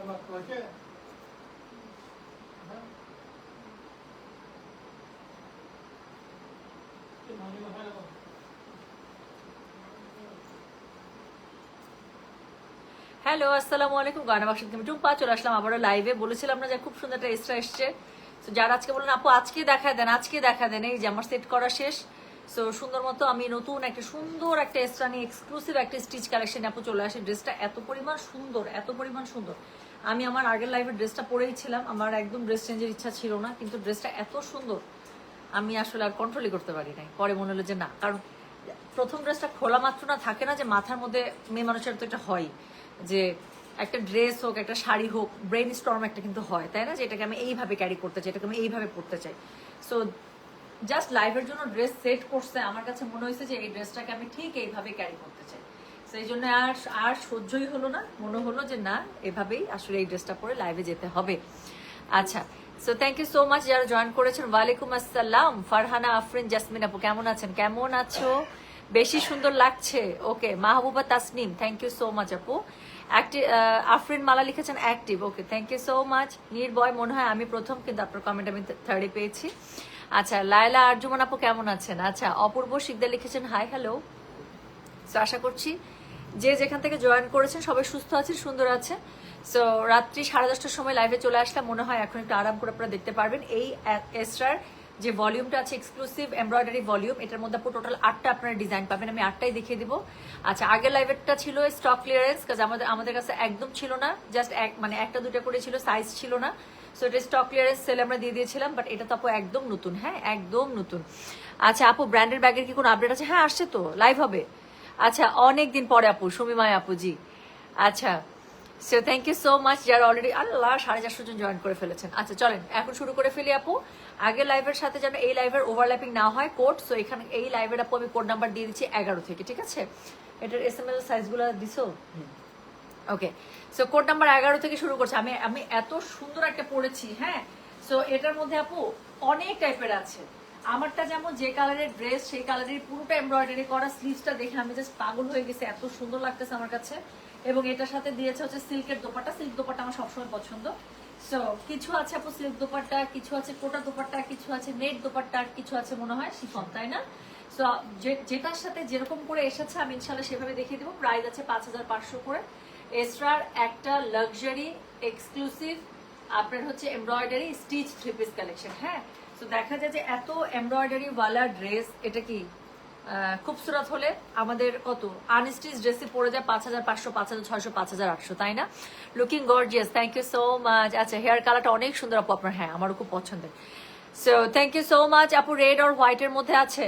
Hello, আসসালামু আলাইকুম। গানা বাক্স থেকে টুম্পা চলে আসলাম আবারও লাইভে। বলেছিলাম না যে খুব সুন্দর একটা এক্সট্রা এসছে। তো যারা আজকে বলেন আপু আজকে দেখা দেন, আজকে দেখা দেন, এই যে আমার সেট করা শেষ। সো সুন্দর মতো আমি নতুন একটা সুন্দর একটা এক্সট্রা নিয়ে এক্সক্লুসিভ একটা স্টিচ কালেকশন আপু চলে আসে। ড্রেসটা এত পরিমাণ সুন্দর, এত পরিমাণ সুন্দর। আমি আমার আগের লাইভের ড্রেসটা পরেই ছিলাম, আমার একদম ড্রেস চেঞ্জের ইচ্ছা ছিল না, কিন্তু ড্রেসটা এত সুন্দর আমি আসলে আর কন্ট্রোলই করতে পারি নাই। পরে মনে হলো যে না, কারণ প্রথম ড্রেসটা খোলা মাত্র না থাকে না যে মাথার মধ্যে মেয়ে মানুষের তো এটা হয় যে একটা ড্রেস হোক, একটা শাড়ি হোক, ব্রেন স্টর্ম একটা কিন্তু হয়, তাই না, যে এটাকে আমি এইভাবে ক্যারি করতে চাই, এটাকে আমি এইভাবে পড়তে চাই। সো জাস্ট লাইভের জন্য ড্রেস সেট করছে, আমার কাছে মনে হয়েছে যে এই ড্রেসটাকে আমি ঠিক এইভাবে ক্যারি করতে চাই। সেই জন্য আর সহ্যই হলো না, মনে হলো যে না, এভাবেই আসলে এই ড্রেসটা পরে লাইভে যেতে হবে। আচ্ছা, so thank you so much যারা জয়েন করেছেন। ওয়ালাইকুম আসসালাম। ফারহানা আফরিন জাসমিন আপু কেমন আছেন? কেমন আছো? বেশি সুন্দর লাগছে। Okay, Mahbuba Tasnim thank you so much আপু। আফরিন মালা লিখেছেন active. Okay, thank you so much. নির্ভয় মনে হয় আমি প্রথম, কিন্তু আপনার কমেন্ট আমি থার্ডে পেয়েছি। আচ্ছা, লায়লা আরজুমান আপু কেমন আছেন? আচ্ছা, অপূর্ব শিকদার লিখেছেন হাই হ্যালো। সো আশা করছি যে যেখান থেকে জয়েন করেছেন সবাই সুস্থ আছেন, সুন্দর আছে। সো রাত্রি 10:30টার সময় লাইভে চলে আসলাম, মনে হয় এখন একটু আরাম করে আপনারা দেখতে পারবেন। এই এক্সট্রার যে ভলিউমটা আছে এক্সক্লুসিভ এমব্রয়ডারি ভলিউম, এটার মধ্যে পুরো টোটাল 8টা আপনারা ডিজাইন পাবেন, আমি 8টাই দেখিয়ে দিব। আচ্ছা, আগের লাইভেরটা ছিল স্টক ক্লিয়ারেন্স, কাজ আমাদের কাছে একদম ছিল না, জাস্ট মানে একটা দুটা করে ছিল, সাইজ ছিল না। সো এটা স্টক ক্লিয়ারেন্স সেল আমরা দিয়ে দিয়েছিলাম, বাট এটা তো আপু একদম নতুন। হ্যাঁ, একদম নতুন। আচ্ছা আপু, ব্র্যান্ডের ব্যাগের কি কোনো আপডেট আছে? হ্যাঁ, আসছে তো, লাইভ হবে। আচ্ছা, অনেকদিন পরে আপু, সুমিমায় আপু জি। আচ্ছা, so thank you so much যারা অলরেডি আল্লাহ 450 জন জয়েন করে ফেলেছেন। আচ্ছা চলেন এখন শুরু করে ফেলি আপু। আগের লাইভের সাথে যেন এই লাইভের ওভারল্যাপিং না হয় কোড। সো এখানে এই লাইভের আপু আমি কোড নাম্বার দিয়ে দিচ্ছি 11 থেকে, ঠিক আছে? এটার এসএমএল সাইজগুলো দিছো? ওকে, সো কোড নাম্বার 11 থেকে শুরু করছি। আমি এত সুন্দর একটা পড়েছি। হ্যাঁ, সো এটার মধ্যে আপু অনেক টাইপের আছে। আমারটা যেমন যে কালারের ড্রেস সেই কালারের পুরোটা এমব্রয়ডারি করা, স্লিভসটা দেখে আমি জাস্ট পাগল হয়ে গেছি, এত সুন্দর লাগতেছে আমার কাছে। এবং এটার সাথে দিয়েছে হচ্ছে সিল্কের দোপাট্টা। সিল্ক দোপাট্টা আমার সবসময় পছন্দ। সো কিছু আছে আপু সিল্ক দোপাট্টা, কিছু আছে কোটা দোপাট্টা, কিছু আছে নেট দোপাট্টা, আর কিছু আছে মনে হয় শিফন, তাই না? সো যেটার সাথে যেরকম করে এসেছে আমি ইনশাল্লাহ সেভাবে দেখিয়ে দেবো। প্রাইস আছে 5500 করে। এক্সট্রার একটা লাক্সারি এক্সক্লুসিভ আপনার হচ্ছে এমব্রয়ডারি স্টিচ 3 পিস কালেকশন। হ্যাঁ, তো দেখা যায় যে এত এমব্রয়ডারি ওয়ালা ড্রেস, এটা কি খুবসুরত হলে আমাদের কত আনস্টিচ ড্রেসে পড়ে যায় 5500, 5600, 5800, তাই না? Looking gorgeous, thank you so much. আচ্ছা, হেয়ার কালারটা অনেক সুন্দর আপু আপনার। হ্যাঁ, আমারও খুব পছন্দের। So thank you so much আপু। রেড আর হোয়াইটের মধ্যে আছে,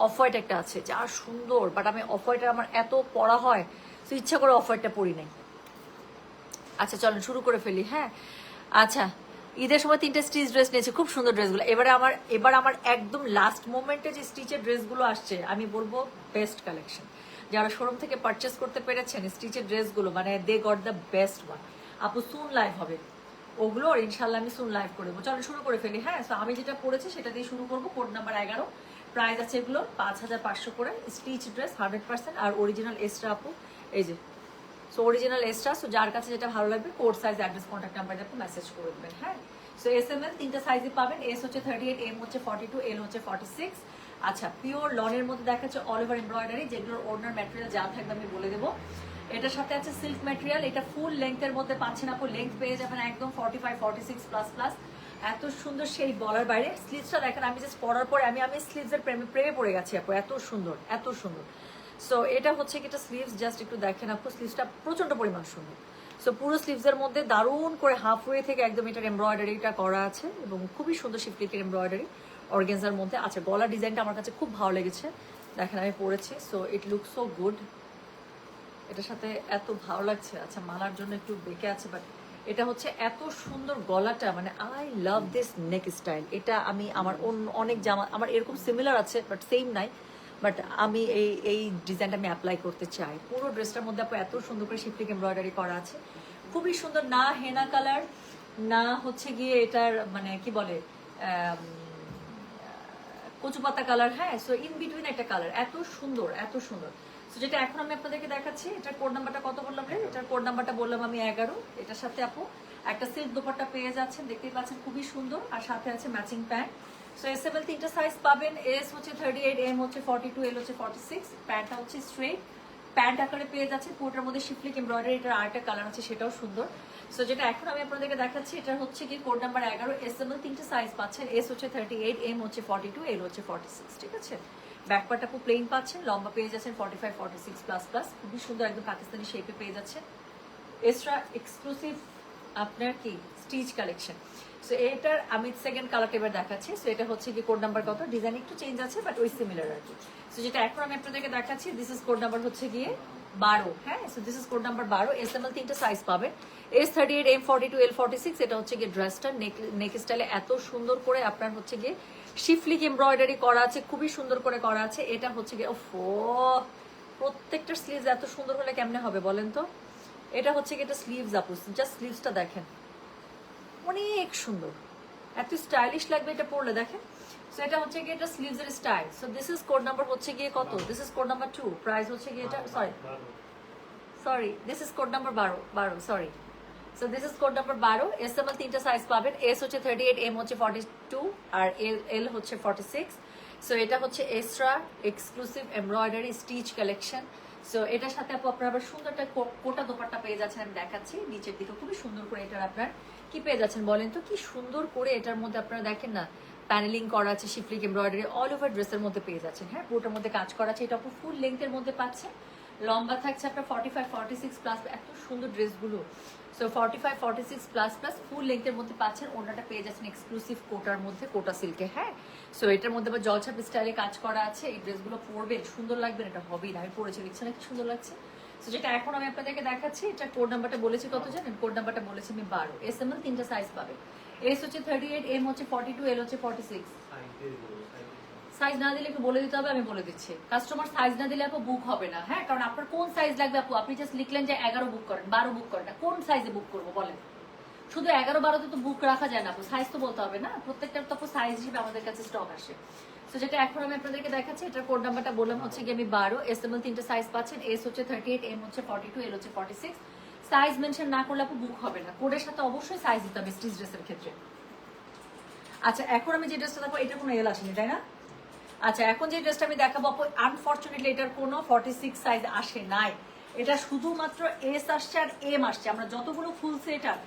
অফ হোয়াইট একটা আছে যা সুন্দর, বাট আমি অফ হোয়াইটের আমার এত পড়া হয়, তো ইচ্ছা করে অফ হোয়াইটটা পরি নাই। আচ্ছা চলেন শুরু করে ফেলি। হ্যাঁ, আচ্ছা, ঈদের সময় 3টে স্টিচ ড্রেস নিয়েছি, খুব সুন্দর ড্রেসগুলো। এবার আমার একদম লাস্ট মোমেন্টে যে স্টিচের ড্রেসগুলো আসছে আমি বলবো বেস্ট কালেকশন। যারা শোরুম থেকে পারচেস করতে পেরেছেন স্টিচের ড্রেসগুলো, মানে they got the best one. আপু সুন লাইভ হবে ওগুলো, ইনশাল্লাহ আমি সুন লাইভ করে দেবো। চলো শুরু করে ফেলি। হ্যাঁ, তো আমি যেটা পড়েছি সেটা দিয়ে শুরু করবো। কোড নাম্বার 11, প্রাইস আছে এগুলো 5500 করে। স্টিচ ড্রেস 100% আর অরিজিনাল এক্সট্রা আপু, এই যে সো অরিজিনাল এক্সট্রা। সো যার কাছে যেটা ভালো লাগবে code size address contact number আপনি মেসেজ করে দেবেন। হ্যাঁ, সো এসএমএল 3টা সাইজে পাবেন। এস হচ্ছে 38, এম হচ্ছে 42, এল হচ্ছে 46। আচ্ছা, পিওর লনের মধ্যে দেখাচ্ছে অল ওভার এমব্রয়ডারি, যেগুলোর ওড়নার ম্যাটেরিয়াল যা থাকবে আমি বলে দেবো। এটার সাথে আছে সিল্ক ম্যাটেরিয়াল। এটা ফুল লেন্থের মধ্যে পাচ্ছেন আপু, লেন্থ পেয়ে যাবেন একদম 45, 46 প্লাস প্লাস। এত সুন্দর সেই বলার বাইরে। স্লিভসটা দেখেন, আমি জাস্ট পরার পরে আমি স্লিভসের প্রেমে পড়ে গেছি আপু, এত সুন্দর, এত সুন্দর। সো এটা হচ্ছে কি একটা স্লিভস, জাস্ট একটু দেখেন আপু, স্লিভসটা প্রচন্ড পরিমাণ সুন্দর। সো পুরো স্লিভসের মধ্যে দারুণ করে হাফওয়ে থেকে একদম এটার এমব্রয়ডারিটা করা আছে এবং খুবই সুন্দর শিফলিকের এমব্রয়ডারি অর্গেনজার মধ্যে। আচ্ছা, গলার ডিজাইনটা আমার কাছে খুব ভালো লেগেছে, দেখেন আমি পরেছি। So it look so good, এটার সাথে এত ভালো লাগছে। আচ্ছা, মালার জন্য একটু বেঁকে আছে, বাট এটা হচ্ছে এত সুন্দর গলাটা, মানে I love this neck style. এটা আমি আমার অনেক জামা আমার এরকম সিমিলার আছে, বাট সেম নাই। বাট আমি এই ডিজাইনটা আমি অ্যাপ্লাই করতে চাই। পুরো ড্রেসটার মধ্যে আপু এত সুন্দর করে শিফলিক এমব্রয়ডারি করা আছে, খুবই সুন্দর। না হেনা কালার, না হচ্ছে গিয়ে এটার মানে কি বলে কচু পাতা কালার, হ্যাঁ। সো ইন বিটুইন একটা কালার, এত সুন্দর এত সুন্দর। সো যেটা এখন আমি আপনাদেরকে দেখাচ্ছি, এটার কোড নাম্বারটা কত বললাম রে? এটার কোড নাম্বারটা বললাম আমি 11। এটার সাথে আপু একটা সিল্ক দোপাট্টা পেয়ে যাচ্ছেন, দেখতেই পাচ্ছেন খুবই সুন্দর, আর সাথে আছে matching pant. So S M L 3টা সাইজ পাবেন, এস হচ্ছে 38, এম হচ্ছে 42, এল হচ্ছে 46। প্যান্টটা হচ্ছে স্ট্রেট প্যান্ট আকারে পেয়ে যাচ্ছে, পুরোটার মধ্যে শিফলিক এমব্রয়ডারি, এটার আরেকটা কালার আছে সেটাও সুন্দর। সো যেটা এখন আমি আপনাদেরকে দেখাচ্ছি, এটা হচ্ছে কি code number 11, S M L 3টে সাইজ পাচ্ছেন, এস হচ্ছে 38, এম হচ্ছে 42, এল হচ্ছে 46, ঠিক আছে। ব্যাকপার্ট আপু প্লেন পাচ্ছেন, লম্বা পেয়ে যাচ্ছেন 45, 46 প্লাস প্লাস, খুবই সুন্দর একদম পাকিস্তানি শেপে পেয়ে যাচ্ছেন। এক্সট্রা এক্সক্লুসিভ আপনার কি স্টিচ কালেকশন। সো এটার আমি সেকেন্ড কালারটা এবার দেখাচ্ছি। সো এটা হচ্ছে কি কোড নাম্বার কত, ডিজাইন একটু চেঞ্জ আছে বাট ওই সিমিলার আর কি। সো যেটা এখন আমি আপনাদেরকে দেখাচ্ছি, দিস ইজ কোড নাম্বার হচ্ছে গিয়ে 12, হ্যাঁ। So this is code number 12, S M L 3টে সাইজ পাবেন, এস 38, এম 42, এল 46। এটা হচ্ছে গিয়ে ড্রেসটা নেক স্টাইলে এত সুন্দর করে আপনার হচ্ছে গিয়ে শিফলিক এমব্রয়ডারি করা আছে, খুবই সুন্দর করে করা আছে। এটা হচ্ছে গিয়ে ওফো, প্রত্যেকটা স্লিভস এত সুন্দর হলে কেমনে হবে বলেন তো। এটা হচ্ছে কি, এটা স্লিভস আপু, জাস্ট স্লিভসটা দেখেন অনেক সুন্দর, এত স্টাইলিশ লাগবে এটা পরলে, দেখেন। সো এটা হচ্ছে কি, এটা স্লিভস এর স্টাইল। So this is code number হচ্ছে গিয়ে কত, this is code number 2, price হচ্ছে গিয়ে এটা sorry this is code number 12, sorry. So this is code number 12, S M L 3টে সাইজ পাবেন, এস হচ্ছে 38, এম হচ্ছে 42, আর এল হচ্ছে 46। সো এটা হচ্ছে extra exclusive embroidery stitch collection. So এটার সাথে আপু আপনার আবার সুন্দর একটা কোটা দোপাট্টা পেয়ে যাচ্ছেন, আমি দেখাচ্ছি নিচের দিকে খুবই সুন্দর করে। এটার আপনার কি পেয়ে যাচ্ছেন বলেন তো, কি সুন্দর করে এটার মধ্যে আপনারা দেখেন না, প্যানেলিং করা আছে, শিফলিক এমব্রয়ডারি অল ওভার ড্রেসের মধ্যে পেয়ে যাচ্ছেন, হ্যাঁ। পুরোটার মধ্যে কাজ করা আছে, এটা আপু ফুল লেন্থের মধ্যে পাচ্ছেন, লম্বা থাকছে আপনার 45, 46 প্লাস, এত সুন্দর ড্রেসগুলো। সো 45, 46 প্লাস প্লাস ফুল লেন্থের মধ্যে পাচ্ছেন, ওনাটা পেয়ে যাচ্ছেন এক্সক্লুসিভ কোটার মধ্যে, কোটা সিল্কে, হ্যাঁ। সো এটার মধ্যে আবার জলছাপ স্টাইলে কাজ করা আছে, এই ড্রেসগুলো পরবেন সুন্দর লাগবে, এটা হবেই না, আমি পরেছি দেখছি না কি সুন্দর লাগছে। সো যেটা এখন আমি আপনাদেরকে দেখাচ্ছি, এটা কোড নাম্বারটা বলেছি কত জানেন, কোড নাম্বারটা বলেছি আমি 12, এস এম এল 3টে সাইজ পাবে, এস হচ্ছে 38, এম হচ্ছে 42, এল হচ্ছে 46। সাইজ না দিলে একটু বলে দিতে হবে, আমি বলে দিচ্ছি। কাস্টমার সাইজ না দিলে আপু বুক হবে না, হ্যাঁ। কারণ আপনার কোন সাইজ লাগবে আপু, আপনি জাস্ট লিখলেন যে 11 বুক করেন, 12 বুক করেন, কোন সাইজে বুক করবো বলেন। শুধু 11, 12তে তো বুক রাখা যায় না আপু, সাইজ তো বলতে হবে না, প্রত্যেকটার তো আপু সাইজ হিসেবে আমাদের কাছে স্টক আসে। তো যেটা এখন আমি আপনাদেরকে দেখাচ্ছি, এটার কোড নাম্বারটা বললাম হচ্ছে কি আমি 12, এস এম এল 3টে সাইজ পাচ্ছেন, এস হচ্ছে 38, এম হচ্ছে 42, এল হচ্ছে 46। সাইজ মেনশন না করলে আপু বুক হবে না, কোডের সাথে অবশ্যই সাইজ দিতে হবে স্টিচ ড্রেসের ক্ষেত্রে। আচ্ছা এখন আমি যে ড্রেসটা দেখাবো, এটা কোনো এল আসেনি তাই না? আচ্ছা এখন যে ড্রেসটা আমি দেখাবো আপু, আনফরচুনেটলি এটার কোনো 46 সাইজ আসে নাই, এটা শুধুমাত্র এস আসছে আর এম আসছে। আমরা যতগুলো ফুল সেটার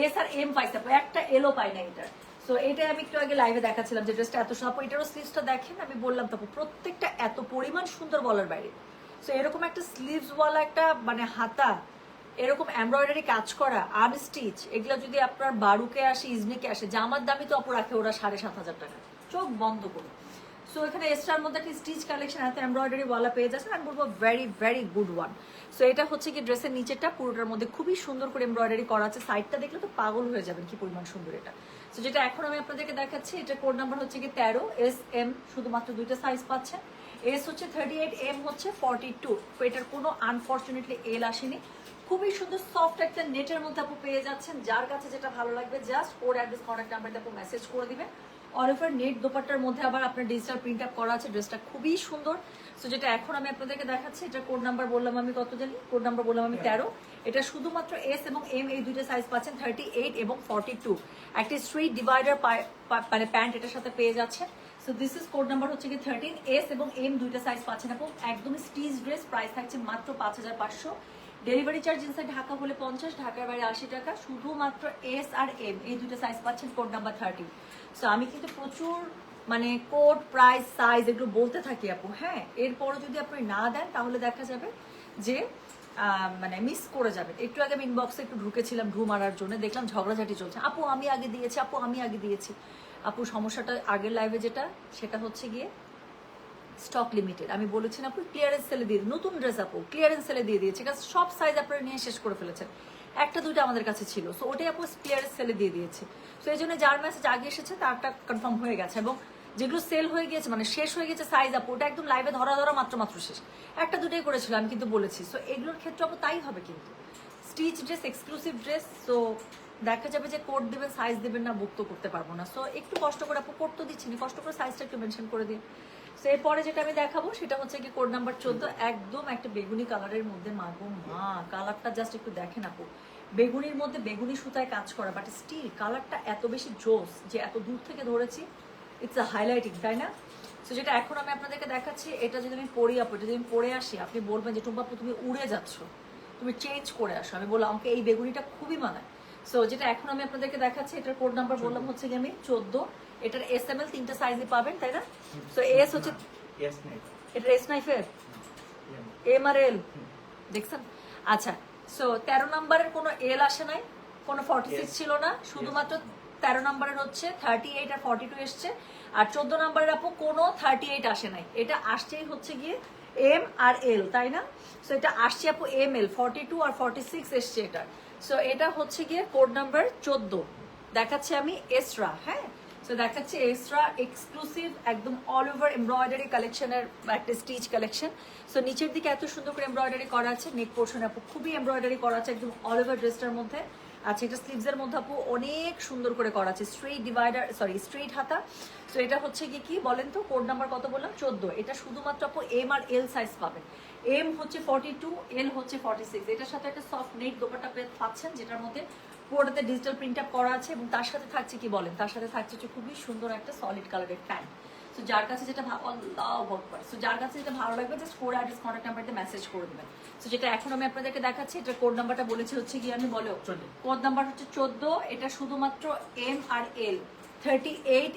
এস আর এম পাইছি আপু, একটা এলও পাই না এটার। সো এটাই আমি একটু আগে লাইভে দেখাচ্ছিলাম যে ড্রেসটা এত সুন্দর, এটারও স্লিভসটা দেখেন, আমি বললাম তো আপু প্রত্যেকটা এত পরিমাণ সুন্দর বলার বাইরে। সো এরকম একটা স্লিভসওয়ালা একটা মানে হাতা, এরকম এমব্রয়ডারি কাজ করা আনস্টিচ, এগুলো যদি আপনার বারুকে আসে, ইজমিকে আসে, জামার দামই তো আপু রাখে ওরা 7,500 টাকা, চোখ বন্ধ করুন। সো এখানে এক্সট্রার মধ্যে একটা স্টিচ কালেকশন এত এমব্রয়ডারি ওয়ালা পেয়ে যাচ্ছেন, আমি বলবো very very good one. So এটা হচ্ছে কি ড্রেসের নিচেরটা, পুরোটার মধ্যে খুবই সুন্দর করে এমব্রয়ডারি করা আছে, সাইডটা দেখলে তো পাগল হয়ে যাবেন কি পরিমাণ সুন্দর এটা। সো যেটা এখন আমি আপনাদেরকে দেখাচ্ছি, এটা কোড নাম্বার হচ্ছে কি 13, এস এম শুধুমাত্র 2টা সাইজ পাচ্ছেন, এস হচ্ছে 38, এম হচ্ছে 42। তো এটার কোনো আনফরচুনেটলি এল আসেনি, খুবই সুন্দর সফট একটা নেটের মধ্যে আপু পেয়ে যাচ্ছেন। যার কাছে যেটা ভালো লাগবে জাস্ট ওর অ্যাড্রেস কন্ট্যাক্ট নাম্বারে আপু মেসেজ করে দিবেন। অল ওভার নেট দোপাট্টার মধ্যে আবার আপনার ডিজিটাল প্রিন্ট আপ করা আছে, ড্রেসটা খুবই সুন্দর। সো যেটা এখন আমি আপনাদেরকে দেখাচ্ছি, এটা কোড নাম্বার বললাম আমি কত জানি, কোড নাম্বার বললাম আমি 13, এটা শুধুমাত্র এস এবং এম এই দুইটা সাইজ পাচ্ছেন, 38 এবং 42। একটা স্ট্রেট ডিভাইডার মানে প্যান্ট এটার সাথে পেয়ে যাচ্ছে। So this is code number হচ্ছে কি 13, এস এবং এম দুইটা সাইজ পাচ্ছেন আপু, একদমই স্টিচ ড্রেস, প্রাইস থাকছে মাত্র 5,500। ডেলিভারি চার্জ ইনসাইড ঢাকা হলে 50, ঢাকার বাইরে 80 টাকা। শুধুমাত্র এস আর এম এই দুটো সাইজ পাচ্ছেন, কোড নাম্বার 13। সো আমি কিন্তু প্রচুর মানে কোড প্রাইস সাইজ এগুলো বলতে থাকি আপু, হ্যাঁ। এরপরও যদি আপনি না দেন তাহলে দেখা যাবে যে মানে মিস করে যাবেন। একটু আগে আমি ইনবক্সে একটু ঢুকেছিলাম ঢু মারার জন্য, দেখলাম ঝগড়াঝাটি চলছে, আপু আমি আগে দিয়েছি, আপু আমি আগে দিয়েছি। আপু সমস্যাটা আগের লাইভে যেটা, সেটা হচ্ছে গিয়ে স্টক লিমিটেড। আমি বলেছি না আপু ক্লিয়ারেন্স সেলে দিয়ে, নতুন ড্রেস আপু ক্লিয়ারেন্স সেলে দিয়ে দিয়েছে, কারণ সব সাইজ আপনারা নিয়ে শেষ করে ফেলেছেন, একটা দুইটা আমাদের কাছে ছিল। সো ওটাই আপু ক্লিয়ারেন্স সেলে দিয়ে দিয়েছে। সো এই জন্য যার মেসেজ আগে এসেছে তারটা কনফার্ম হয়ে গেছে, এবং যেগুলো সেল হয়ে গিয়েছে মানে শেষ হয়ে গেছে সাইজ আপু, ওটা একদম লাইভে ধরা ধরা মাত্র শেষ, একটা দুটোই করেছিল আমি কিন্তু বলেছি। সো এগুলোর ক্ষেত্রে আপু তাই হবে, কিন্তু stitch dress exclusive dress. So দেখা যাবে যে কোড দিবেন সাইজ দিবেন না, বুক তো করতে পারবো না। সো একটু কষ্ট করে আপু কোড তো দিচ্ছি না, কষ্ট করে সাইজটা একটু মেনশন করে দিন। সো এরপরে যেটা আমি দেখাবো সেটা হচ্ছে কি কোড নাম্বার 14, একদম একটা বেগুনি কালারের মধ্যে। মাগো মা, কালারটা জাস্ট একটু দেখেন আপু, বেগুনির মধ্যে বেগুনি সুতায় কাজ করা, বাট স্টিল কালারটা এত বেশি জোস যে এত দূর থেকে ধরেছি, ইটস আ হাইলাইটিং, তাই না? সো যেটা এখন আমি আপনাদেরকে দেখাচ্ছি, এটা যদি আমি পরি আপু, এটা যদি আমি পরে আসি, আপনি বলবেন যে টুম্পা আপু তুমি উড়ে যাচ্ছ, তুমি চেঞ্জ করে আসো। আমি বললাম আমাকে এই বেগুনিটা খুবই মানায়। সো যেটা এখন আমি আপনাদেরকে দেখাচ্ছি, এটার কোড নাম্বার বললাম হচ্ছে কি আমি 14, এটার SML 3টে সাইজে পাবেন, তাই না? সো এস হচ্ছে, এটা এস নাইফের এম আর এল দেখছেন? আচ্ছা, সো 13 নাম্বারের কোনো এল আসে নাই, কোনো 46 ছিল না, শুধুমাত্র 13 নাম্বারের হচ্ছে 38 আর 42 এসছে। আর 14 নাম্বারের আপু কোনো 38 আসে নাই, এটা আসছেই হচ্ছে গিয়ে এম আর এল, তাই না? সো এটা আসছে আপু এম এল, 42 আর 46 এসছে এটা। সো এটা হচ্ছে গিয়ে কোড নাম্বার 14, দেখাচ্ছে আমি এসরা, হ্যাঁ। সো দেখাচ্ছে এসরা এক্সক্লুসিভ, একদম অল ওভার এমব্রয়ডারি কালেকশনের একটা স্টিচ কালেকশন। সো নিচের দিকে এত সুন্দর করে এমব্রয়ডারি করা আছে, নেক পোর্শনে আপু খুবই এমব্রয়ডারি করা আছে একদম অল ওভার ড্রেসটার মধ্যে। আচ্ছা, এটা স্লিভসের মধ্যে আপু অনেক সুন্দর করে করা আছে, স্ট্রেইট ডিভাইডার, সরি স্ট্রেইট হাতা। সো এটা হচ্ছে কি বলেন তো, কোড নাম্বার কত বললাম? 14। এটা শুধুমাত্র আপু এম আর এল সাইজ পাবেন। এম হচ্ছে 42, এল হচ্ছে 46। এটার সাথে একটা সফট নেট দোপাট্টা পাচ্ছেন, যেটার মধ্যে পুরোটাতে ডিজিটাল প্রিন্ট আপ করা আছে, এবং তার সাথে থাকছে কি বলেন, তার সাথে থাকছে হচ্ছে খুবই সুন্দর একটা সলিড কালারের প্যান্ট। সো যার কাছে যেটা সো যার কাছে যেটা ভালো লাগবে, জাস্ট কোড অ্যাড্রেস কন্ট্যাক্ট নাম্বারতে মেসেজ করে দেবেন। সো যেটা এখন আমি আপনাদেরকে দেখাচ্ছি, এটা কোড নাম্বারটা বলেছি হচ্ছে কি, আমি বলো কোড নাম্বার হচ্ছে 14। এটা শুধুমাত্র এম আর এল 38,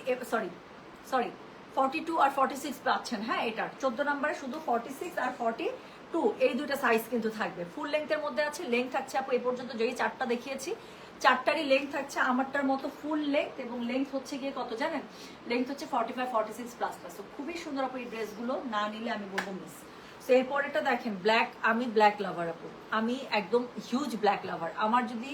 সরি 42 আর 46 পাচ্ছেন, হ্যাঁ। এটার 14 নাম্বারে শুধু 46 আর 42 এই দুইটা সাইজ কিন্তু থাকবে। ফুল লেন্থের মধ্যে আছে, লেন্থ থাকছে আপু এই পর্যন্ত যেই চারটা দেখিয়েছি, চারটারই লেন্থ থাকছে আমারটার মতো ফুল লেন্থ, এবং লেন্থ হচ্ছে গিয়ে কত জানেন? লেন্থ হচ্ছে 45, 46 প্লাস প্লাস। খুবই সুন্দর আপু, এই ড্রেসগুলো না নিলে আমি বলবো মিস। সো এরপরেটা দেখেন ব্ল্যাক, আমি ব্ল্যাক লাভার আপু, আমি একদম হিউজ ব্ল্যাক লাভার। আমার যদি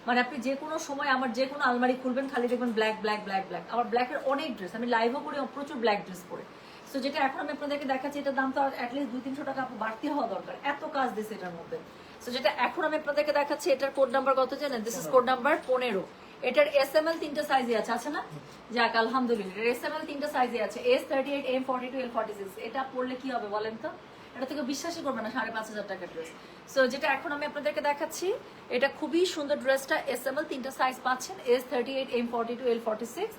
মানে আপনি যে কোনো সময় আমার যে কোনো আলমারি খুলবেন, খালি দেখবেন ব্ল্যাক ব্ল্যাক ব্ল্যাক ব্ল্যাক। আমার ব্ল্যাকের অনেক ড্রেস, আমি লাইভও করি প্রচুর ব্ল্যাক ড্রেস পরে। সো যেটা এখন আমি আপনাদেরকে দেখাচ্ছি, এটার দাম তো অ্যাটলিস্ট 200-300 টাকা বাড়তি হওয়া দরকার, এত কাজ দিচ্ছে এটার মধ্যে। সো যেটা এখন আমি আপনাদেরকে দেখাচ্ছি, এটার কোড নাম্বার কত জানেন? This is code number 15। এটার SML 3টে সাইজে আছে না? যাক আলহামদুলিল্লাহ, SML 3টে সাইজে আছে, S38, M42, L46। এটা পড়লে কি হবে বলেন তো? এটা থেকে বিশ্বাসই করবে না, 5,500 টাকার ড্রেস। সো যেটা এখন আমি আপনাদেরকে দেখাচ্ছি, এটা খুবই সুন্দর ড্রেসটা। SML 3টে সাইজ পাচ্ছেন, S38, M42, L46।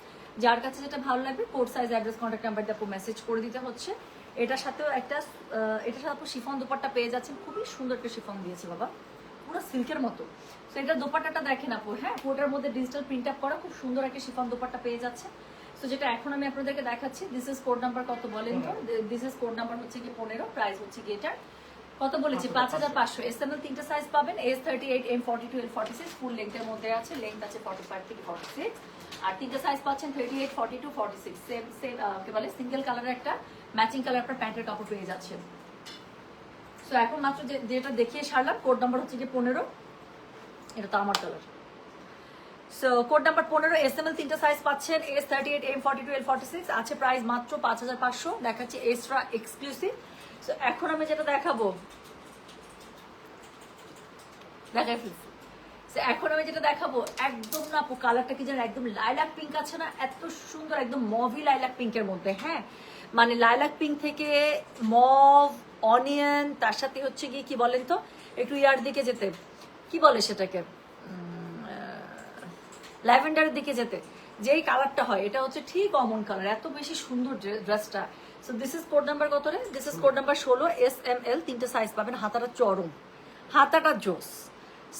যার কাছে যেটা ভালো লাগবে, কোড সাইজ অ্যাড্রেস কন্ট্যাক্ট নাম্বারটা আপু মেসেজ করে দিতে হচ্ছে। এটার সাথেও একটা, এটার সাথে আপু শিফন দোপাট্টা পেয়ে যাচ্ছেন, খুবই সুন্দর একটা শিফন দিয়েছে বাবা, পুরো সিল্কের মতো। সো এটা দোপাট্টাটা দেখেন আপু, হ্যাঁ, কোটার মধ্যে ডিজিটাল প্রিন্ট আপ করা, খুব সুন্দর একটা শিফন দোপাট্টা পেয়ে যাচ্ছে। সো যেটা এখন আমি আপনাদেরকে দেখাচ্ছি, দিস ইজ কোড নাম্বার কত বলেন তো? দিস ইজ কোড নাম্বার হচ্ছে কি 15, প্রাইস হচ্ছে কি এটার কত বলেছি? 5,500। SML 3টে সাইজ পাবেন, S38, M42, L46। ফুল লেন্থের মধ্যে আছে, লেন্থ আছে 45 থেকে 46। আর 3টে সাইজ পাচ্ছেন 38, 42, 46। সেম সেম কি বলে, সিঙ্গেল কালারের একটা ম্যাচিং কালার আপনার প্যান্টের কাপড় পেয়ে যাচ্ছেন। সো এখন মাত্র যেটা দেখিয়ে সারলাম, কোড নাম্বার হচ্ছে কি 15। এটা তো আমার colour. So code number 15, SML 3টে সাইজ পাচ্ছেন, S38, M42, L46। আছে প্রাইস মাত্র 5,500। দেখাচ্ছি এক্সট্রা এক্সক্লুসিভ। সো এখন আমি যেটা দেখাবো, দেখাই ফেলছি। এখন আমি যেটা দেখাবো, একদম না আপু কালারটা কি জানেন, একদম লাইলাক পিঙ্ক আছে না, এত সুন্দর, একদম মভি লাইলাক পিঙ্কের মধ্যে, হ্যাঁ। মানে লাইলাক পিঙ্ক থেকে মভ, অনিয়ন, তার সাথে হচ্ছে গিয়ে কি বলেন তো, একটু ইয়ার দিকে যেতে কি বলে সেটাকে, ল্যাভেন্ডারের দিকে যেতে যেই কালারটা হয়, এটা হচ্ছে ঠিক অমন কালার, এত বেশি সুন্দর ড্রেসটা। So this is code number কত রে? This is code number 16, SML 3টে সাইজ পাবেন। হাতাটা চরম, হাতাটা জোস।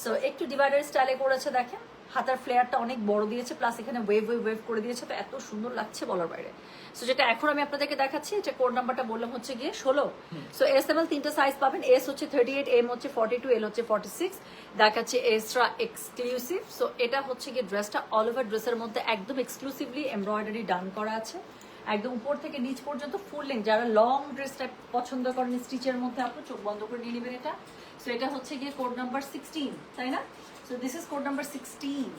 সো একটু ডিভাইডার স্টাইলে করেছে দেখেন, হাতার ফ্লেয়ারটা অনেক বড় দিয়েছে, প্লাস এখানে ওয়েভ ওয়েভ ওয়েভ করে দিয়েছে, তো এত সুন্দর লাগছে বলার বাইরে। সো যেটা এখন আমি আপনাদেরকে দেখাচ্ছি, এটা কোড নাম্বারটা বললাম হচ্ছে গিয়ে 16। সো SML 3টে সাইজ পাবেন, S হচ্ছে 38, M হচ্ছে 42, L হচ্ছে 46। দেখাচ্ছে এক্সট্রা এক্সক্লুসিভ। সো এটা হচ্ছে গিয়ে ড্রেসটা অল ওভার ড্রেসের মধ্যে একদম এক্সক্লুসিভলি এমব্রয়ডারি ডান করা আছে, একদম উপর থেকে নিচ পর্যন্ত ফুল লেন্থ। যারা লং ড্রেসটা পছন্দ করেন স্টিচের মধ্যে, আপনি চোখ বন্ধ করে নিয়ে নেবেন এটা। সো এটা হচ্ছে গিয়ে কোড নাম্বার 16, তাই না? So this is code number 16,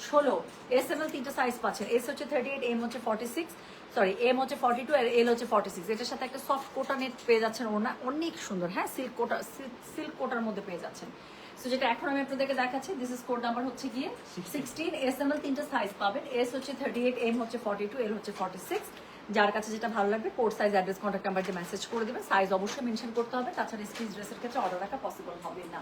16। SML 3টে সাইজ পাচ্ছেন, S হচ্ছে 38, M হচ্ছে 46, সরি M হচ্ছে 42 আর L হচ্ছে 46। এটার সাথে একটা সফট কোটা নেট পেয়ে যাচ্ছেন, ওনা অনেক সুন্দর, হ্যাঁ, সিল্ক কোটার মধ্যে পেয়ে যাচ্ছেন। সো যেটা এখন আমি আপনাদেরকে দেখাচ্ছি, দিস ইজ কোড নাম্বার হচ্ছে গিয়ে 16, SML 3টা সাইজ পাবেন, এস হচ্ছে 38, এম হচ্ছে 42, এল হচ্ছে 46। যার কাছে যেটা ভালো লাগবে code size address contact number দিয়ে মেসেজ করে দেবেন। সাইজ অবশ্যই মেনশন করতে হবে, তাছাড়া স্টিচ ড্রেসের ক্ষেত্রে অর্ডার রাখা পসিবল হবে না।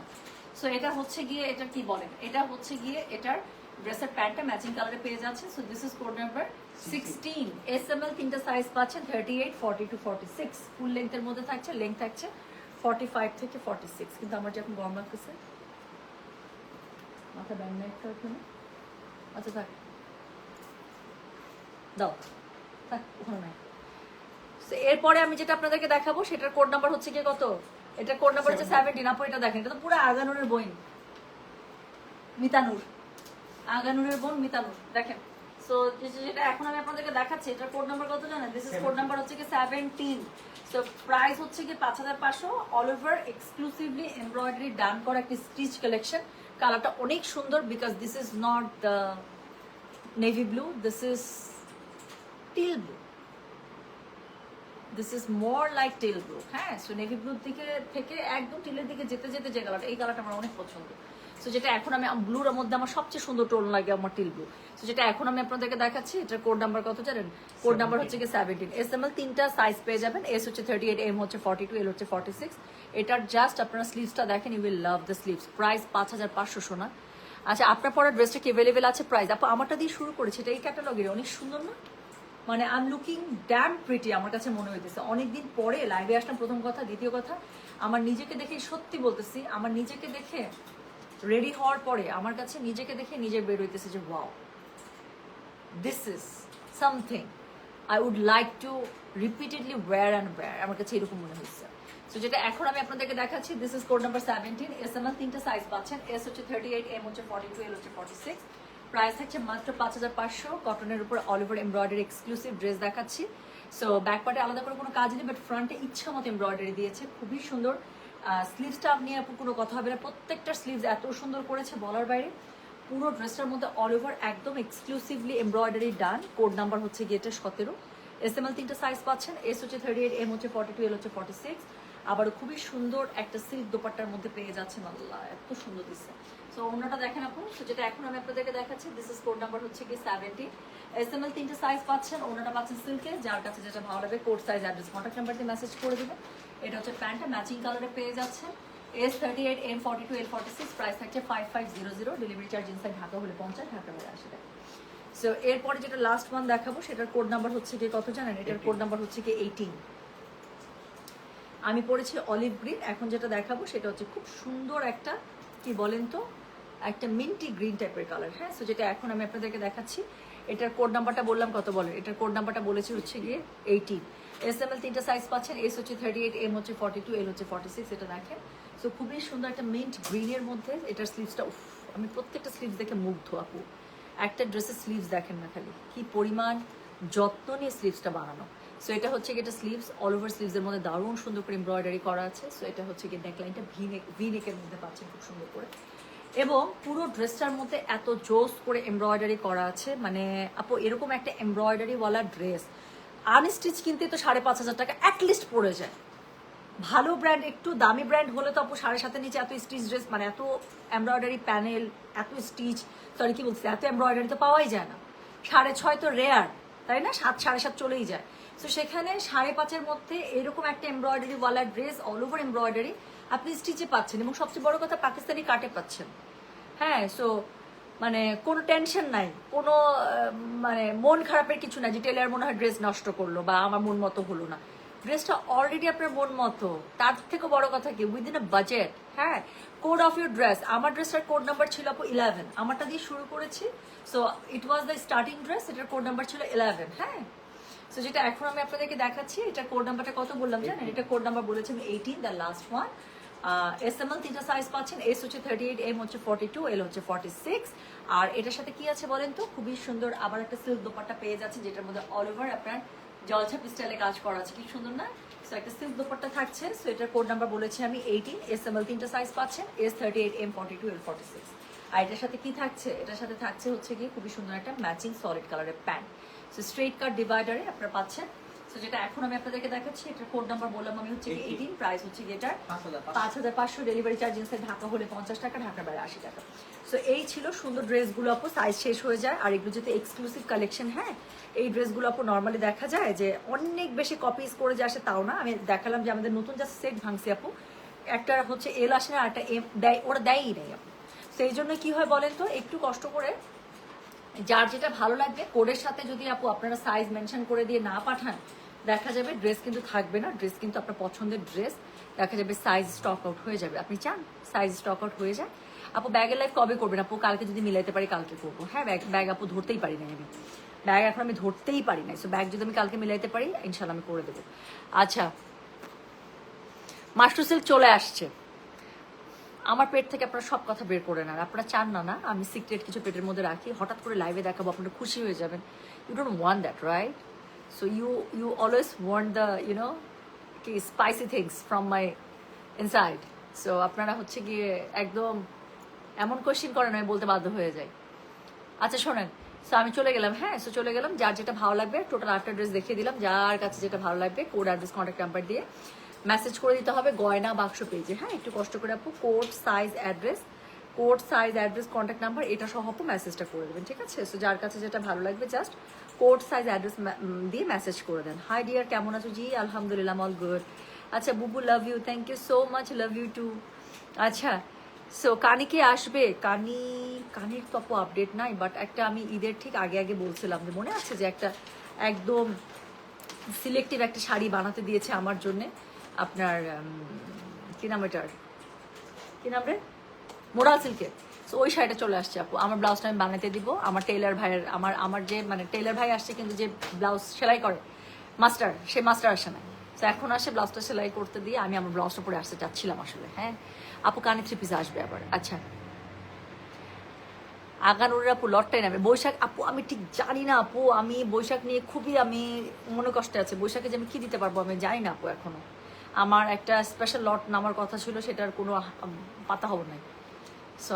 সো এটা হচ্ছে গিয়ে, এটা কি বলেন, এটা হচ্ছে গিয়ে এটার ড্রেসের প্যান্টটা ম্যাচিং কালারে পেয়ে যাচ্ছে। So this is code number 16, SML 3টা সাইজ পাচ্ছেন 38, 42, 46। ফুল লেন্থের মধ্যে থাকছে, লেন্থ থাকছে 45 থেকে 46। কিন্তু আমার যে এখন গরম লাগতেছে, মাথা ব্যান্ড নাই ওখানে, আচ্ছা থাক, দাও থাক, ওখানে নাই। এরপরে আমি যেটা আপনাদেরকে দেখাবো সেটার কোড নাম্বার হচ্ছে কি কত, এটা কোড নাম্বার হচ্ছে 17। আপু এটা দেখেন, এটা তো পুরো আগানুরের বইন, মিতানুর, আগানুরের বোন মিতানুর, দেখেন। সো যেটা এখন আমি আপনাদেরকে দেখাচ্ছি, এটার কোড নাম্বার কত জানেন? দিস ইজ কোড নাম্বার হচ্ছে কি 17। সো প্রাইস হচ্ছে কি 5500, অল ওভার এক্সক্লুসিভলি এমব্রয়ডারি ডান করা একটা স্টিচ কালেকশন। কালারটা অনেক সুন্দর, because this is not the navy blue, this is teal blue, this is more like teal blue. হ্যাঁ, সো নেভি ব্লুর দিকে থেকে একদম টিলের দিকে যেতে যেতে যে কালারটা, এই কালারটা আমার অনেক পছন্দ। সো যেটা এখন আমি ব্লুর মধ্যে আমার সবচেয়ে সুন্দর টোন লাগে আমার টিল ব্লু। সো যেটা এখন আমি আপনাদেরকে দেখাচ্ছি, এটার কোড নাম্বার কত জানেন? কোড নাম্বার হচ্ছে কি 17। SML 3টা সাইজ পেয়ে যাবেন, এস হচ্ছে 38, এম হচ্ছে 42, এল হচ্ছে 46। এটার জাস্ট আপনারা স্লিভসটা দেখেন, you will love the sleeves. Price 5500 সোনা। আচ্ছা, আপনার পরে ড্রেসটা কি অ্যাভেলেবেল আছে? প্রাইস আপু আমারটা দিয়ে শুরু করেছে, এটা এই ক্যাটালগের অনেক সুন্দর না? মানে I am looking damn pretty, আমার কাছে মনে হইতেছে। অনেকদিন পরে লাইভে আসলাম, প্রথম কথা। দ্বিতীয় কথা, আমার নিজেকে দেখে, সত্যি বলতেছি, আমার নিজেকে দেখে রেডি হওয়ার পরে আমার কাছে নিজেকে দেখে নিজে বের হইতেছে যে wow, this is something I would like to repeatedly wear and wear. আমার কাছে এরকম মনে হচ্ছে। সো যেটা এখন আমি আপনাদেরকে দেখাচ্ছি, this is code number 17। SML 3টা সাইজ পাচ্ছেন, এস হচ্ছে 38, এম হচ্ছে 42, এল হচ্ছে 46। প্রাইস থাকছে মাত্র 5500। কটনের উপর all over embroidery exclusive dress দেখাচ্ছি। সো ব্যাক পার্টে আলাদা করে কোনো কাজ নেই, বাট ফ্রন্টে ইচ্ছা মতো এমব্রয়ডারি দিয়েছে, খুবই সুন্দর। স্লিভসটা নিয়ে কোনো কথা হবে না, প্রত্যেকটা স্লিভস এত সুন্দর করেছে বলার বাইরে। পুরো ড্রেসটার মধ্যে অল ওভার একদম এক্সক্লুসিভলি এমব্রয়ডারি ডান। কোড নাম্বার হচ্ছে গিয়ে এটা 17। SML 3টা সাইজ পাচ্ছেন, এস হচ্ছে 38, এম হচ্ছে 42, এল হচ্ছে 46। আবারও খুবই সুন্দর একটা সিল্ক দোপাট্টার মধ্যে পেয়ে যাচ্ছেন। আল্লাহ, এত সুন্দর দিচ্ছে। সো অন্যটা দেখেন আপু। সো যেটা এখন আমি আপনাদেরকে দেখাচ্ছি, দিস ইজ কোড নাম্বার হচ্ছে গিয়ে 17। SML 3টা সাইজ পাচ্ছেন, অন্যটা পাচ্ছেন সিল্কে। যার কাছে যেটা ভালো লাগে code size address contact number দিয়ে মেসেজ করে দেবেন। এটা হচ্ছে প্যান্টটা ম্যাচিং কালারে পেয়ে যাচ্ছেন, এস 38, এম 42, এল 46। প্রাইস থাকছে 5500। ডেলিভারি চার্জ ইনসাইড ঢাকা হলে 50, ঢাকা হলে 80 টাকা। সো এরপরে যেটা লাস্ট ওয়ান দেখাবো, সেটার কোড নাম্বার হচ্ছে গিয়ে কত জানেন? এটার কোড নাম্বার হচ্ছে গিয়ে 18। আমি পড়েছি অলিভ গ্রিন। এখন যেটা দেখাবো সেটা হচ্ছে খুব সুন্দর একটা, কি বলেন তো, একটা মিন্টি গ্রিন টাইপের কালার। হ্যাঁ, সো যেটা এখন আমি আপনাদেরকে দেখাচ্ছি, এটার কোড নাম্বারটা বললাম কত বলেন? এটার কোড নাম্বারটা বলেছি হচ্ছে গিয়ে 18। SML 3টা সাইজ পাচ্ছেন, এস হচ্ছে 38, এম হচ্ছে 42, এল হচ্ছে 46। এটা দেখেন, সো খুবই সুন্দর একটা মিন্ট গ্রিনের মধ্যে। এটার স্লিভসটা, উফ, আমি প্রত্যেকটা স্লিভস দেখে মুগ্ধ আপু। একটা ড্রেসের স্লিভস দেখেন না খালি, কি পরিমাণ যত্ন নিয়ে স্লিভসটা বানানো। সো এটা হচ্ছে গিয়ে এটা স্লিভস, অল ওভার স্লিভসের মধ্যে দারুণ সুন্দর করে এমব্রয়ডারি করা আছে। সো এটা হচ্ছে গিয়ে নেকলাইনটা ভি নেকের মধ্যে পাচ্ছেন খুব সুন্দর করে, এবং পুরো ড্রেসটার মধ্যে এত জোস করে এমব্রয়ডারি করা আছে। মানে আপু এরকম একটা এমব্রয়ডারিওয়ালা ড্রেস আনস্টিচ কিনতে তো 5500 টাকা অ্যাটলিস্ট পড়ে যায়। ভালো ব্র্যান্ড, একটু দামি ব্র্যান্ড হলে তো আপু 7.5 নিচে এত স্টিচ ড্রেস, মানে এত এমব্রয়ডারি প্যানেল, এত স্টিচ, সরি কি বলছি, এত এমব্রয়ডারি তো পাওয়াই যায় না। 6.5 তো রেয়ার, তাই না? 7, 7.5 চলেই যায়। সো সেখানে 5.5-এর মধ্যে এরকম একটা এমব্রয়ডারিওয়ালা ড্রেস, অল ওভার এমব্রয়ডারি আপনি স্টিচে পাচ্ছেন, এবং সবচেয়ে বড় কথা পাকিস্তানি কাটে পাচ্ছেন। হ্যাঁ, সো মানে কোনো টেনশন নাই, কোনো মানে মন খারাপের কিছু নাই যে টেলার মনে হয় ড্রেস নষ্ট করলো বা আমার মন মতো হলো না। ড্রেসটা অলরেডি আপনার মন মতো। তার থেকে বড় কথা কি, উইদিন আ বাজেট। হ্যাঁ, কোড অফ ইউর ড্রেস, আমার ড্রেসটার কোড নাম্বার ছিল আপু 11। আমারটা দিয়ে শুরু করেছি। So it was the starting dress, এটার কোড নাম্বার ছিল 11। হ্যাঁ, সো যেটা এখন আমি আপনাদেরকে দেখাচ্ছি, এটা কোড নাম্বারটা কত বললাম জানেন? এটা কোড নাম্বার বলেছি আমি 18, দ্য লাস্ট ওয়ান। SML 3টা সাইজ পাচ্ছেন, এস হচ্ছে 38, এম হচ্ছে 42, এল হচ্ছে 46। আর এটার সাথে কি আছে বলেন তো? খুবই সুন্দর আবার একটা সিল্ক দোপাট্টা পেয়ে যাচ্ছে, যেটার মধ্যে অল ওভার আপনার জলছাপ স্টাইলে কাজ করা আছে। কি সুন্দর না? সো একটা সিল্ক দোপাট্টা থাকছে। সো এটার কোড নাম্বার বলেছি আমি 18। SML 3টা সাইজ পাচ্ছেন, এস 38, এম 42, এল 46। আর এটার সাথে কি থাকছে? এটার সাথে থাকছে হচ্ছে গিয়ে খুবই সুন্দর একটা ম্যাচিং সলিড কালারের প্যান্ট। সো স্ট্রেট কাট ডিভাইডারে আপনারা পাচ্ছেন। সো তো যেটা এখন আমি আপনাদেরকে দেখাচ্ছি, এটার কোড নাম্বার বললাম আমি হচ্ছে 18, প্রাইস হচ্ছে এটার 5500, ডেলিভারি চার্জ ইনসাইড ঢাকা হলে 50 টাকা, ঢাকার বাইরে 80 টাকা। সো এই ছিল সুন্দর ড্রেসগুলো আপু, সাইজ শেষ হয়ে যায়। আর এগুলো যেহেতু এক্সক্লুসিভ কালেকশন, হ্যাঁ এই ড্রেসগুলো আপু নর্মালি দেখা যায় যে অনেক বেশি কপিজ করে যে আসে তাও না। আমি দেখালাম যে আমাদের নতুন জাস্ট সেট ভাঙছি আপু, একটা হচ্ছে এল আসে না, আর একটা এম দেয়, ওরা দেয়ই নেই আপু। সেই জন্য কি হয় বলেন তো, একটু কষ্ট করে যার যেটা ভালো লাগবে কোডের সাথে যদি আপু আপনারা সাইজ মেনশন করে দিয়ে না পাঠান, দেখা যাবে ড্রেস কিন্তু থাকবে না। ড্রেস কিন্তু আপনার পছন্দের ড্রেস, দেখা যাবে সাইজ স্টক আউট হয়ে যাবে। আপনি চান সাইজ স্টক আউট হয়ে যায়? আপু ব্যাগের লাইফ কবে করবেন আপু? কালকে যদি মিলাইতে পারি কালকে করবো। হ্যাঁ ব্যাগ আপু ধরতেই পারি না আমি, ব্যাগ এখন আমি ধরতেই পারি না। সো ব্যাগ যদি আমি কালকে মিলাইতে পারি ইনশাল্লাহ আমি করে দেবো। আচ্ছা, মাস্টার সিল্ক চলে আসছে। আমার পেট থেকে আপনারা সব কথা বের করে নেন, আপনারা চান না না আমি সিক্রেট কিছু পেটের মধ্যে রাখি, হঠাৎ করে লাইভে দেখাবো, আপনারা খুশি হয়ে যাবেন। You don't want that, right? So you always want the key spicy things from my inside. So আপনারা হচ্ছে গিয়ে একদম এমন কোয়েশ্চেন করেন আমি বলতে বাধ্য হয়ে যাই। আচ্ছা শোনেন, সো আমি চলে গেলাম, হ্যাঁ সো চলে গেলাম। যার যেটা ভালো লাগবে টোটাল 8টা ড্রেস দেখিয়ে দিলাম, যার কাছে যেটা ভালো লাগবে কোড অ্যাড্রেস কন্ট্যাক্ট নাম্বার দিয়ে মেসেজ করে দিতে হবে গয়না বাক্স পেজে। হ্যাঁ একটু কষ্ট করে আপু code size address contact number এটা সহ আপু মেসেজটা করে দেবেন, ঠিক আছে? সো যার কাছে যেটা ভালো লাগবে জাস্ট কোড সাইজ অ্যাড্রেস দিয়ে মেসেজ করে দেন। হাই ডিয়ার, কেমন আছো? জি আলহামদুলিল্লাহ, অল গুড। আচ্ছা বুবু, love you, thank you so much, love you too. আচ্ছা সো কানি কে আসবে? কানির তো আপু আপডেট নাই, বাট একটা আমি ঈদের ঠিক আগে আগে বলছিলাম যে মনে আছে যে একটা একদম সিলেক্টিভ একটা শাড়ি বানাতে দিয়েছে আমার জন্যে আপনার কি নাম এটার, কি নাম রে, মোরাল সিল্কের। সো ওই শাড়িটা চলে আসছে আপু, আমার ব্লাউজটা আমি বানাতে দিব। আমার টেইলার ভাইয়ের আমার যে টেইলার ভাই আসছে কিন্তু যে ব্লাউজ সেলাই করে মাস্টার, সে মাস্টার আসে না। তো এখন আসে ব্লাউজটা সেলাই করতে দিয়ে আমি আমার ব্লাউজটা পরে আসতে চাচ্ছিলাম আসলে। হ্যাঁ আপু কানে 3 পিস আসবে আবার। আচ্ছা আগানুরের আপু লটটাই নামে বৈশাখ আপু, আমি ঠিক জানি না আপু, আমি বৈশাখ নিয়ে খুবই আমি মনে কষ্টে আছে। বৈশাখে যে আমি কি দিতে পারবো আমি জানি না আপু এখনো। আমার একটা স্পেশাল লট নামার কথা ছিল, সেটার কোনো পাতা খবর নাই। সো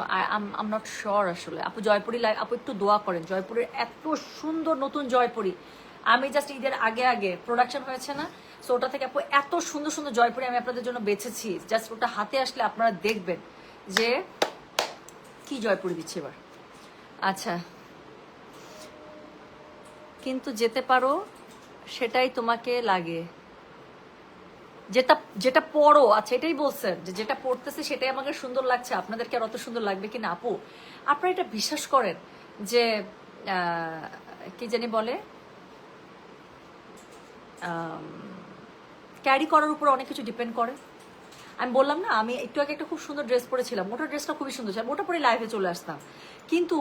আম নট শিওর আসলে। আপু জয়পুরি আপু একটু দোয়া করেন, জয়পুরের এত সুন্দর নতুন জয়পুরি আমি জাস্ট ঈদের আগে আগে প্রোডাকশন হয়েছে না, সো ওটা থেকে আপু এত সুন্দর সুন্দর জয়পুরি আমি আপনাদের জন্য বেছেছি। জাস্ট ওটা হাতে আসলে আপনারা দেখবেন যে কি জয়পুরি দিচ্ছে এবার। আচ্ছা কিন্তু যেতে পারো সেটাই তোমাকে লাগে, যেটা যেটা পড়ো। আচ্ছা এটাই বলছেন যে যেটা পড়তেছে সেটাই আমাকে সুন্দর লাগছে, আপনাদেরকে আর অত সুন্দর লাগবে কিনা আপু? আপনারা এটা বিশ্বাস করেন যে কি জানি বলে ক্যারি করার উপর অনেক কিছু ডিপেন্ড করে। আমি বললাম না আমি একটু আগে একটা খুব সুন্দর ড্রেস পরেছিলাম, ওটা ড্রেসটা খুবই সুন্দর ছিল, ওটা পরে লাইভে চলে আসতাম। কিন্তু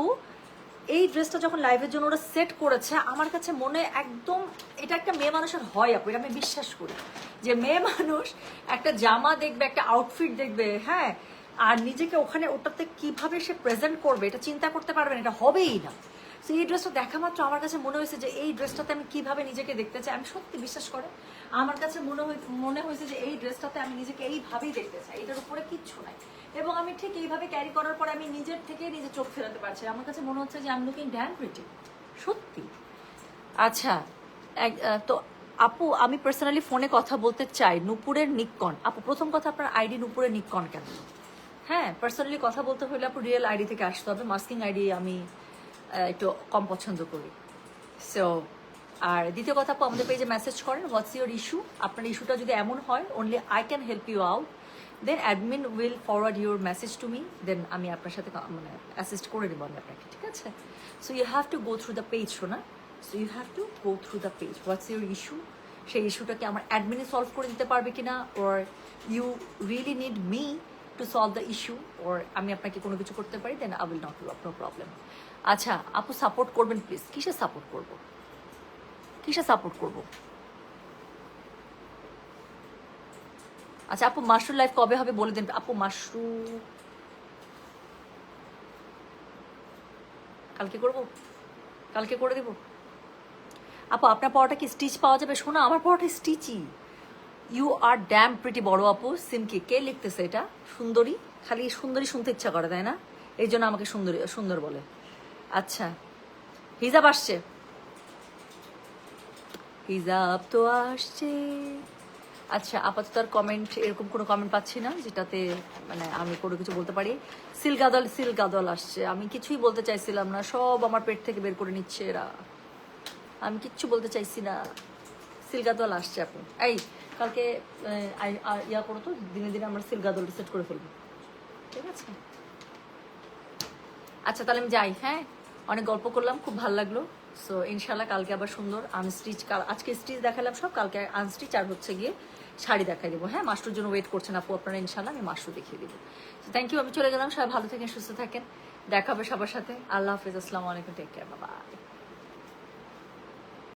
এই ড্রেসটা যখন লাইভের জন্য ওরা সেট করেছে আমার কাছে মনে একদম এটা একটা মেয়ে মানুষের হয় আপু, এটা আমি বিশ্বাস করি যে মেয়ে মানুষ একটা জামা দেখবে, একটা আউটফিট দেখবে, হ্যাঁ আর নিজেকে ওখানে ওটাতে কিভাবে সে প্রেজেন্ট করবে এটা চিন্তা করতে পারবেন, এটা হবেই না। তো এই ড্রেসটা দেখা মাত্র আমার কাছে মনে হয়েছে যে এই ড্রেসটাতে আমি কিভাবে নিজেকে দেখতে চাই। আমি সত্যি বিশ্বাস করে আমার কাছে মনে হয়েছে যে এই ড্রেসটাতে আমি নিজেকে এইভাবেই দেখতে চাই, এটার উপরে কিচ্ছু নাই। এবং আমি ঠিক এইভাবে ক্যারি করার পরে আমি নিজের থেকে নিজে চোখ ফেরাতে পারছি, আমার কাছে মনে হচ্ছে যে I am looking damn pretty, সত্যি। আচ্ছা তো আপু আমি পার্সোনালি ফোনে কথা বলতে চাই নূপুরের নিকন। আপু প্রথম কথা আপনার আইডি নূপুরের নিকন কেন? হ্যাঁ পার্সোনালি কথা বলতে হলে আপু রিয়েল আইডি থেকে আসতে হবে, মাস্কিং আইডি আমি একটু কম পছন্দ করি। সো আর দ্বিতীয় কথা আপু আমাদের পেজে মেসেজ করেন হোয়াটস ইউর ইস্যু, আপনার ইস্যুটা যদি এমন হয় only I can help you out, then admin will forward your message to me, then আমি আপনার সাথে মানে অ্যাসিস্ট করে দেবো আমি আপনাকে, ঠিক আছে? So you have to go through the page, শোনা, so you have to go through the page what's your issue, সেই ইস্যুটাকে আমার অ্যাডমিনে সলভ করে দিতে পারবে কিনা, or you really need me to solve the issue, or আমি আপনাকে কোনো কিছু করতে পারি, then I will not do no problem. আচ্ছা আপু সাপোর্ট করবেন প্লিজ, কিসে সাপোর্ট করবো, কিসে সাপোর্ট করবো? আচ্ছা আপু মাশরুম লাইভ কবে হবে বলে দেন আপু। মাশরুম কালকে করবো, কালকে করে দেবো আপু। আপনার পড়াটা কি স্টিচ পাওয়া যাবে? শোনা আমার পড়াটা স্টিচই। ইউ আর ড্যাম প্রিটি বড় আপু। সিমকি কে লিখতেছে এটা? সুন্দরী, খালি সুন্দরী শুনতে ইচ্ছা করে তাই না, এই জন্য আমাকে সুন্দরী সুন্দর বলে। আচ্ছা হিজাব আসছে, হিজাব তো আসছে। আচ্ছা, আপাতত আর কমেন্ট, এরকম কোনো কমেন্ট পাচ্ছি না যেটাতে মানে আমি কোনো কিছু বলতে পারি। সিল গাদল আসছে, আমি কিছুই বলতে চাইছিলাম না, সব আমার পেট থেকে বের করে নিচ্ছে এরা, আমি কিচ্ছু বলতে চাইছি না। সিলগাদল আসছে আপু। এই কালকে ইয়া করো তো, দিনে দিনে আমরা সিলগাদল রিসেট করে ফেলবো, ঠিক আছে? আচ্ছা তাহলে আমি যাই, হ্যাঁ, অনেক গল্প করলাম, খুব ভালো লাগলো। সো ইনশাল্লাহ কালকে আবার সুন্দর আনস্টিচ, আজকে স্টিচ দেখালাম সব, কালকে আনস্টিচ আর হচ্ছে গিয়ে শাড়ি দেখাই দেবো। হ্যাঁ, মাস্টুর জন্য ওয়েট করছেন আপু আপনারা, ইনশাল্লাহ আমি মাস্টু দেখিয়ে দেবো। থ্যাংক ইউ, আমি চলে গেলাম, সবাই ভালো থাকেন, সুস্থ থাকেন, দেখা হবে সবার সাথে। আল্লাহ হাফিজ, আসসালামু আলাইকুম, টেক কেয়ার, বাই।